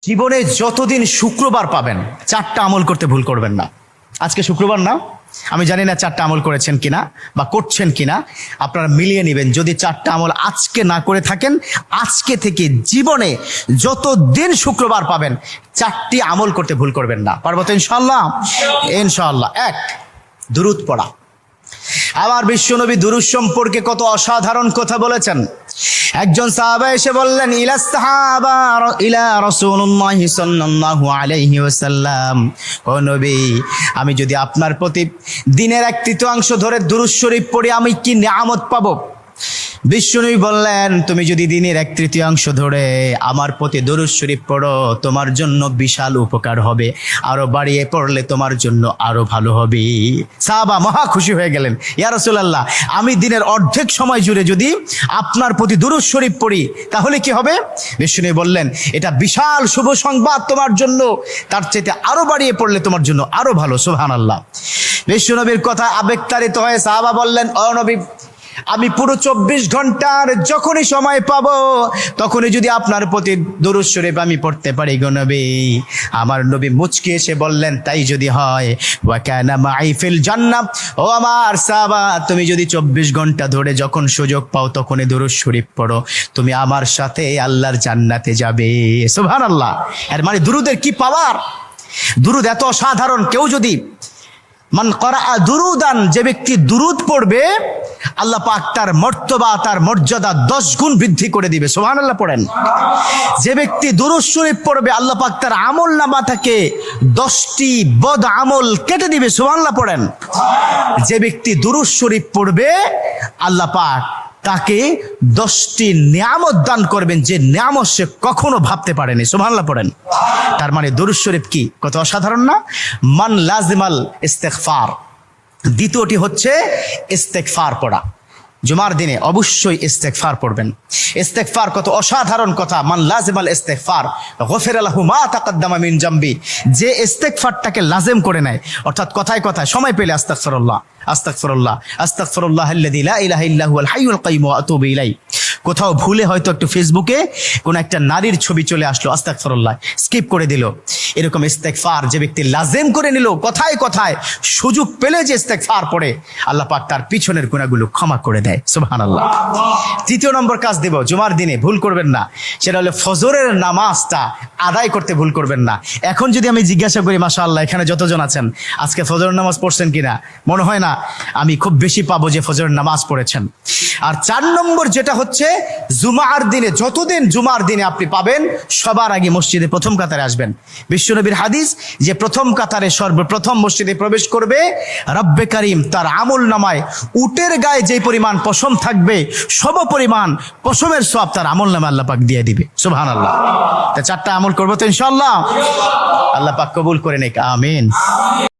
জীবনে যতদিন শুক্রবার পাবেন 4টা আমল করতে ভুল করবেন না। আজকে শুক্রবার না, আমি জানি না 4টা আমল করেছেন কিনা বা করছেন কিনা, আপনারা মিলিয়ে নেবেন। যদি 4টা আমল আজকে না করে থাকেন, আজকে থেকে জীবনে যতদিন শুক্রবার পাবেন 4টি আমল করতে ভুল করবেন না। পারবো তো ইনশাআল্লাহ? ইনশাআল্লাহ। 1, দুরূদ পড়া। আমার বিশ্বনবী দুরূদ সম্পর্কে কত অসাধারণ কথা বলেছেন। একজন সাহাবা এসে বললেন, ইলা রাসূলুল্লাহ সাল্লাল্লাহু আলাইহি ওয়াসাল্লাম, ও নবী, আমি যদি আপনার প্রতি দিনের 1/3 ধরে দুরূদ শরীফ পড়ি আমি কি নিয়ামত পাবো? বিশ্বনবী বললেন, তুমি যদি দিনের 1/3 ধরে আমার প্রতি দুরূদ শরীফ পড়ো তোমার জন্য বিশাল উপকার হবে, আরো বাড়িয়ে পড়লে তোমার জন্য আরো ভালো হবে। সাহাবা মহা খুশি হয়ে গেলেন, ইয়া রাসূলুল্লাহ, আমি দিনের অর্ধেক সময় জুড়ে যদি আপনার প্রতি দুরূদ শরীফ পড়ি তাহলে কি হবে? বিশ্বনবী বললেন, এটা বিশাল শুভ সংবাদ তোমার জন্য, তার চাইতে আরো বাড়িয়ে পড়লে তোমার জন্য আরো ভালো। সুবহানাল্লাহ। বিশ্বনবীর কথা আবেগতাড়িত হয়ে সাহাবা বললেন, ও নবী, আমি পুরো 24 ঘন্টার যখনই সময় পাবো তখনই যদি আপনার প্রতি দুরূদ শরীফ আমি পড়তে পারি গো নবী। আমার নবী মুচকি এসে বললেন, তাই যদি হয়, ওয়া কানা মাই ফিল জান্নাহ, ও আমার সাহাবা, তুমি যদি 24 ঘন্টা ধরে যখন সুযোগ পাও তখনই দুরূদ শরীফ পড়ো, তুমি আমার সাথে আল্লাহর জান্নাতে যাবে। সুবহানাল্লাহ। এর মানে দুরূদের কি পাওয়ার! দুরূদ এত অসাধারণ। কেউ যদি মান করা দুরুদান, যে ব্যক্তি দুরূদ পড়বে আল্লাহ পাক তার মর্তবা, তার মর্যাদা 10 গুণ বৃদ্ধি করে দিবে। সুবহানাল্লাহ পড়েন। যে ব্যক্তি দুরূদ শরীফ পড়বে আল্লাহ পাক তার আমল নামা থেকে 10টি বদ আমল কেটে দিবে। সুবহানাল্লাহ পড়েন। যে ব্যক্তি দুরূদ শরীফ পড়বে আল্লাহ পাক তাকে 10টি নিয়ামত দান করবেন, যে নিয়ামত সে কখনো ভাবতে পারেনি। সুবহানাল্লাহ পড়েন। তার মানে দুরূদ শরীফ কি কত অসাধারণ না? মান লাজিমাল ইস্তেগফার। দ্বিতীয়টি হচ্ছে ইস্তেগফার পড়া। জুমার দিনে অবশ্যই ইস্তেগফার পড়বেন। ইস্তেগফার কত অসাধারণ কথা। মান লাজিমাল ইস্তেগফার গফিরা লাহু মা তাকাদ্দামা মিন জামবি। যে ইস্তেগফারটাকে লাজিম করে নেয়, অর্থাৎ কথায় কথায় সময় পেলে আস্তাগফিরুল্লাহ আস্তাগফিরুল্লাহ আস্তাগফিরুল্লাহ আল্লাযী লা ইলাহা ইল্লা হুয়াল হাইয়ুল কাইয়্যুম ওয়া আতুবু ইলাইহি। কোথাও ভুলে হয়তো একটু ফেসবুকে কোন একটা নারীর ছবি চলে আসলো, আস্তাগফিরুল্লাহ স্কিপ করে দিল। এরকম ইস্তেগফার যে ব্যক্তি লাজিম করে নিল, কথায় কথায় সুযোগ পেলে যে ইস্তেগফার পড়ে, আল্লাহ পাক তার পিছনের গুনাহগুলো ক্ষমা করে দেয়। সুবহানাল্লাহ। তৃতীয় নম্বর কাজ দেব, জুমার দিনে ভুল করবেন না, সেটা হলো ফজরের নামাজটা আদায় করতে ভুল করবেন না। এখন যদি আমি জিজ্ঞাসা করি, মাশাআল্লাহ এখানে যতজন আছেন আজকে ফজরের নামাজ পড়ছেন কিনা, মনে হয় না আমি খুব বেশি পাবো যে ফজরের নামাজ পড়েছেন। আর 4 নম্বর যেটা হচ্ছে, জুমার দিনে যতদিন জুমার দিনে আপনি পাবেন সবার আগে মসজিদে প্রথম কাতারে আসবেন। বিশ্বনবীর হাদিস যে প্রথম কাতারে সর্বপ্রথম মসজিদে প্রবেশ করবে রব্বে কারীম তার আমল নামায় উটের গায়ে যে পরিমাণ পশম থাকবে সম পরিমাণ পশমের সওয়াব তার আমল নামায় আল্লাহ পাক দিয়ে দিবে। সুবহানাল্লাহ। তা 4টা আমল করবো তো ইনশাআল্লাহ। আল্লাহ পাক কবুল করে নেক। আমিন।